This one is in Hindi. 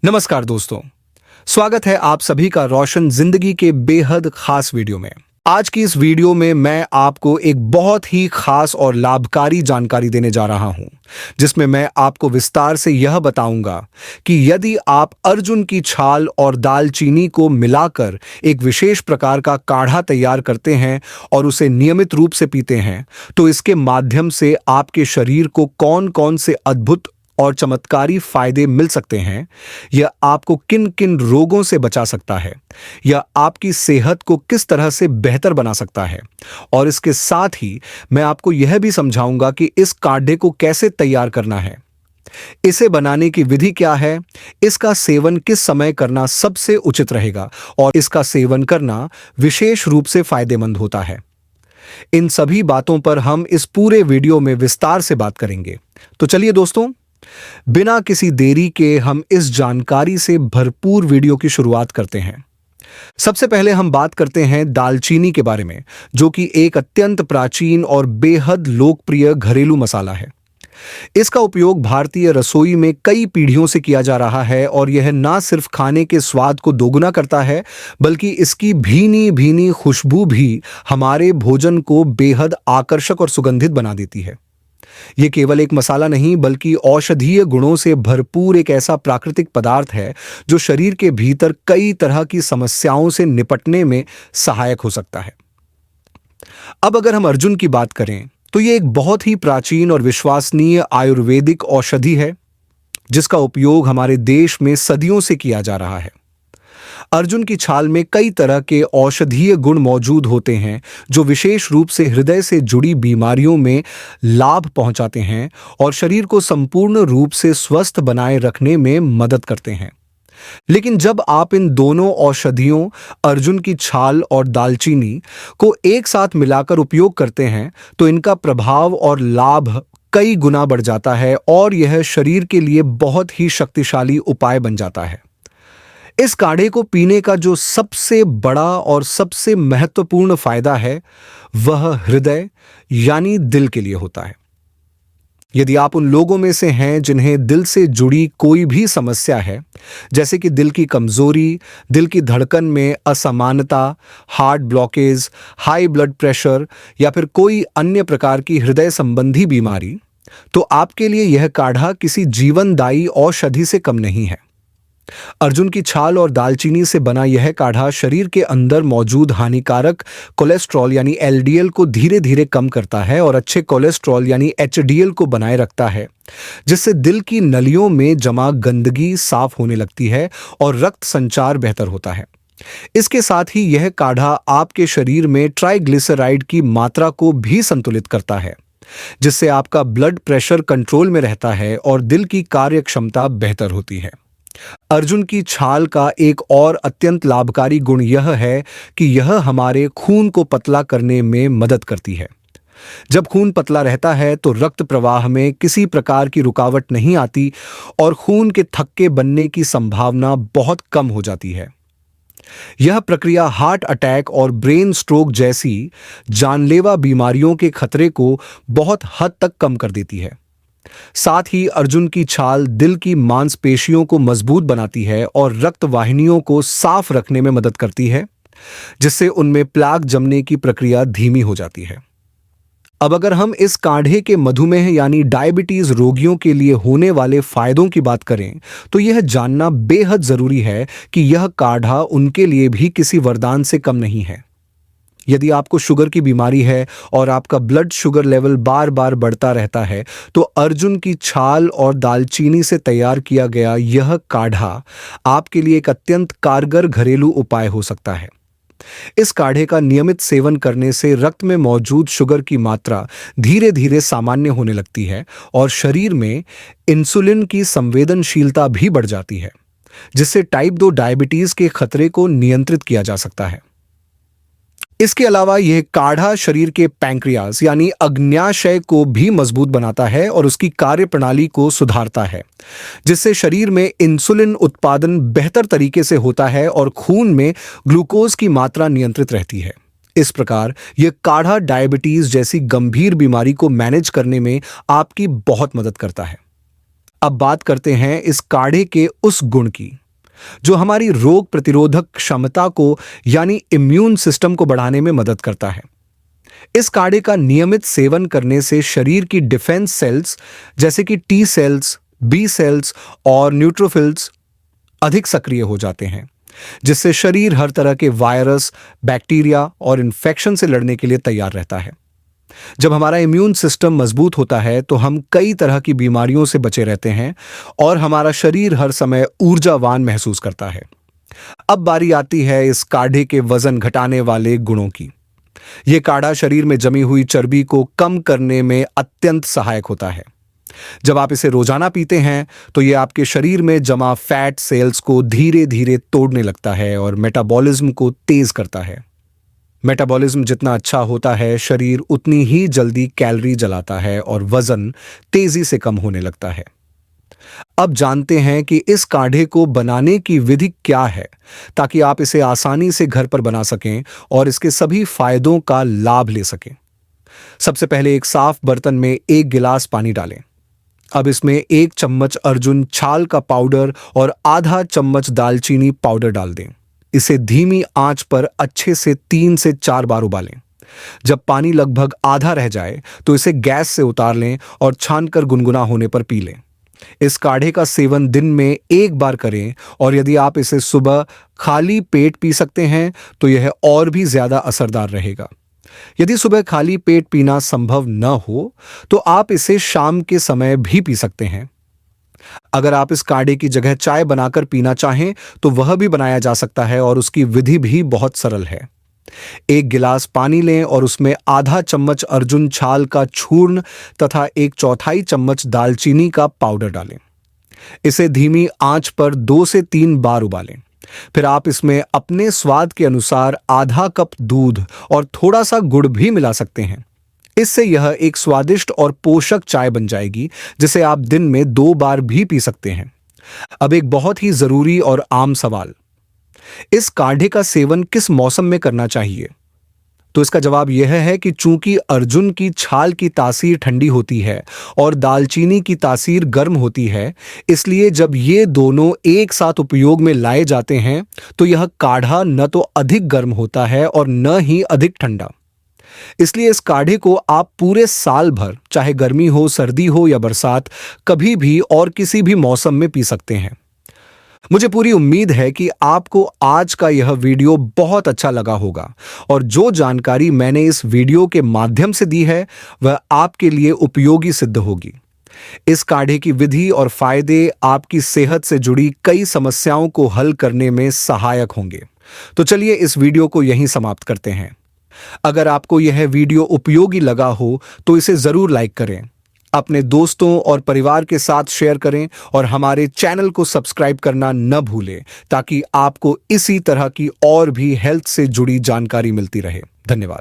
नमस्कार दोस्तों, स्वागत है आप सभी का रोशन जिंदगी के बेहद खास वीडियो में। आज की इस वीडियो में मैं आपको एक बहुत ही खास और लाभकारी जानकारी देने जा रहा हूं, जिसमें मैं आपको विस्तार से यह बताऊंगा कि यदि आप अर्जुन की छाल और दालचीनी को मिलाकर एक विशेष प्रकार का काढ़ा तैयार करते हैं और उसे नियमित रूप से पीते हैं, तो इसके माध्यम से आपके शरीर को कौन-कौन से अद्भुत और चमत्कारी फायदे मिल सकते हैं। यह आपको किन किन रोगों से बचा सकता है, यह आपकी सेहत को किस तरह से बेहतर बना सकता है, और इसके साथ ही मैं आपको यह भी समझाऊंगा कि इस काढ़े को कैसे तैयार करना है, इसे बनाने की विधि क्या है, इसका सेवन किस समय करना सबसे उचित रहेगा और इसका सेवन करना विशेष रूप से फायदेमंद होता है। इन सभी बातों पर हम इस पूरे वीडियो में विस्तार से बात करेंगे। तो चलिए दोस्तों, बिना किसी देरी के हम इस जानकारी से भरपूर वीडियो की शुरुआत करते हैं। सबसे पहले हम बात करते हैं दालचीनी के बारे में, जो कि एक अत्यंत प्राचीन और बेहद लोकप्रिय घरेलू मसाला है। इसका उपयोग भारतीय रसोई में कई पीढ़ियों से किया जा रहा है और यह ना सिर्फ खाने के स्वाद को दोगुना करता है, बल्कि इसकी भीनी भीनी खुशबू भी हमारे भोजन को बेहद आकर्षक और सुगंधित बना देती है। ये केवल एक मसाला नहीं, बल्कि औषधीय गुणों से भरपूर एक ऐसा प्राकृतिक पदार्थ है जो शरीर के भीतर कई तरह की समस्याओं से निपटने में सहायक हो सकता है। अब अगर हम अर्जुन की बात करें, तो ये एक बहुत ही प्राचीन और विश्वसनीय आयुर्वेदिक औषधि है, जिसका उपयोग हमारे देश में सदियों से किया जा रहा है। अर्जुन की छाल में कई तरह के औषधीय गुण मौजूद होते हैं, जो विशेष रूप से हृदय से जुड़ी बीमारियों में लाभ पहुंचाते हैं और शरीर को संपूर्ण रूप से स्वस्थ बनाए रखने में मदद करते हैं। लेकिन जब आप इन दोनों औषधियों, अर्जुन की छाल और दालचीनी को एक साथ मिलाकर उपयोग करते हैं, तो इनका प्रभाव और लाभ कई गुना बढ़ जाता है और यह शरीर के लिए बहुत ही शक्तिशाली उपाय बन जाता है। इस काढ़े को पीने का जो सबसे बड़ा और सबसे महत्वपूर्ण फायदा है, वह हृदय यानी दिल के लिए होता है। यदि आप उन लोगों में से हैं जिन्हें दिल से जुड़ी कोई भी समस्या है, जैसे कि दिल की कमजोरी, दिल की धड़कन में असमानता, heart blockage, high blood pressure या फिर कोई अन्य प्रकार की हृदय संबंधी बीमारी, तो आपके लिए यह काढ़ा किसी जीवनदायी औषधि से कम नहीं है। अर्जुन की छाल और दालचीनी से बना यह काढ़ा शरीर के अंदर मौजूद हानिकारक कोलेस्ट्रॉल यानी एलडीएल को धीरे धीरे कम करता है और अच्छे कोलेस्ट्रॉल यानी एचडीएल को बनाए रखता है, जिससे दिल की नलियों में जमा गंदगी साफ होने लगती है और रक्त संचार बेहतर होता है। इसके साथ ही यह काढ़ा आपके शरीर में ट्राइग्लिसराइड की मात्रा को भी संतुलित करता है, जिससे आपका ब्लड प्रेशर कंट्रोल में रहता है और दिल की कार्य क्षमता बेहतर होती है। अर्जुन की छाल का एक और अत्यंत लाभकारी गुण यह है कि यह हमारे खून को पतला करने में मदद करती है। जब खून पतला रहता है तो रक्त प्रवाह में किसी प्रकार की रुकावट नहीं आती और खून के थक्के बनने की संभावना बहुत कम हो जाती है। यह प्रक्रिया हार्ट अटैक और ब्रेन स्ट्रोक जैसी जानलेवा बीमारियों के खतरे को बहुत हद तक कम कर देती है। साथ ही अर्जुन की छाल दिल की मांसपेशियों को मजबूत बनाती है और रक्त वाहिनियों को साफ रखने में मदद करती है, जिससे उनमें प्लाक जमने की प्रक्रिया धीमी हो जाती है। अब अगर हम इस काढ़े के मधुमेह यानी डायबिटीज रोगियों के लिए होने वाले फायदों की बात करें, तो यह जानना बेहद जरूरी है कि यह काढ़ा उनके लिए भी किसी वरदान से कम नहीं है। यदि आपको शुगर की बीमारी है और आपका ब्लड शुगर लेवल बार बार बढ़ता रहता है, तो अर्जुन की छाल और दालचीनी से तैयार किया गया यह काढ़ा आपके लिए एक अत्यंत कारगर घरेलू उपाय हो सकता है। इस काढ़े का नियमित सेवन करने से रक्त में मौजूद शुगर की मात्रा धीरे धीरे सामान्य होने लगती है और शरीर में इंसुलिन की संवेदनशीलता भी बढ़ जाती है, जिससे टाइप 2 डायबिटीज के खतरे को नियंत्रित किया जा सकता है। इसके अलावा यह काढ़ा शरीर के पैंक्रियास यानी अग्न्याशय को भी मजबूत बनाता है और उसकी कार्य प्रणाली को सुधारता है, जिससे शरीर में इंसुलिन उत्पादन बेहतर तरीके से होता है और खून में ग्लूकोज की मात्रा नियंत्रित रहती है। इस प्रकार यह काढ़ा डायबिटीज जैसी गंभीर बीमारी को मैनेज करने में आपकी बहुत मदद करता है। अब बात करते हैं इस काढ़े के उस गुण की जो हमारी रोग प्रतिरोधक क्षमता को यानी इम्यून सिस्टम को बढ़ाने में मदद करता है। इस काढ़े का नियमित सेवन करने से शरीर की डिफेंस सेल्स जैसे कि टी सेल्स, बी सेल्स और न्यूट्रोफिल्स अधिक सक्रिय हो जाते हैं, जिससे शरीर हर तरह के वायरस, बैक्टीरिया और इन्फेक्शन से लड़ने के लिए तैयार रहता है। जब हमारा इम्यून सिस्टम मजबूत होता है तो हम कई तरह की बीमारियों से बचे रहते हैं और हमारा शरीर हर समय ऊर्जावान महसूस करता है। अब बारी आती है इस काढ़े के वजन घटाने वाले गुणों की। यह काढ़ा शरीर में जमी हुई चर्बी को कम करने में अत्यंत सहायक होता है। जब आप इसे रोजाना पीते हैं तो यह आपके शरीर में जमा फैट सेल्स को धीरे धीरे तोड़ने लगता है और मेटाबॉलिज्म को तेज करता है। मेटाबॉलिज्म जितना अच्छा होता है, शरीर उतनी ही जल्दी कैलोरी जलाता है और वजन तेजी से कम होने लगता है। अब जानते हैं कि इस काढ़े को बनाने की विधि क्या है, ताकि आप इसे आसानी से घर पर बना सकें और इसके सभी फायदों का लाभ ले सकें। सबसे पहले एक साफ बर्तन में 1 गिलास पानी डालें। अब इसमें 1 चम्मच अर्जुन छाल का पाउडर और आधा चम्मच दालचीनी पाउडर डाल दें। इसे धीमी आंच पर अच्छे से 3 से 4 बार उबालें। जब पानी लगभग आधा रह जाए तो इसे गैस से उतार लें और छानकर गुनगुना होने पर पी लें। इस काढ़े का सेवन दिन में 1 बार करें और यदि आप इसे सुबह खाली पेट पी सकते हैं तो यह और भी ज्यादा असरदार रहेगा। यदि सुबह खाली पेट पीना संभव न हो तो आप इसे शाम के समय भी पी सकते हैं। अगर आप इस काढ़े की जगह चाय बनाकर पीना चाहें तो वह भी बनाया जा सकता है और उसकी विधि भी बहुत सरल है। 1 गिलास पानी लें और उसमें आधा चम्मच अर्जुन छाल का चूर्ण तथा 1/4 चम्मच दालचीनी का पाउडर डालें। इसे धीमी आंच पर 2 से 3 बार उबालें। फिर आप इसमें अपने स्वाद के अनुसार आधा कप दूध और थोड़ा सा गुड़ भी मिला सकते हैं। इससे यह एक स्वादिष्ट और पोषक चाय बन जाएगी, जिसे आप दिन में 2 बार भी पी सकते हैं। अब एक बहुत ही जरूरी और आम सवाल, इस काढ़े का सेवन किस मौसम में करना चाहिए? तो इसका जवाब यह है कि चूंकि अर्जुन की छाल की तासीर ठंडी होती है और दालचीनी की तासीर गर्म होती है, इसलिए जब ये दोनों एक साथ उपयोग में लाए जाते हैं तो यह काढ़ा न तो अधिक गर्म होता है और न ही अधिक ठंडा। इसलिए इस काढ़े को आप पूरे साल भर, चाहे गर्मी हो, सर्दी हो या बरसात, कभी भी और किसी भी मौसम में पी सकते हैं। मुझे पूरी उम्मीद है कि आपको आज का यह वीडियो बहुत अच्छा लगा होगा और जो जानकारी मैंने इस वीडियो के माध्यम से दी है वह आपके लिए उपयोगी सिद्ध होगी। इस काढ़े की विधि और फायदे आपकी सेहत से जुड़ी कई समस्याओं को हल करने में सहायक होंगे। तो चलिए इस वीडियो को यहीं समाप्त करते हैं। अगर आपको यह वीडियो उपयोगी लगा हो तो इसे जरूर लाइक करें, अपने दोस्तों और परिवार के साथ शेयर करें और हमारे चैनल को सब्सक्राइब करना न भूलें, ताकि आपको इसी तरह की और भी हेल्थ से जुड़ी जानकारी मिलती रहे। धन्यवाद।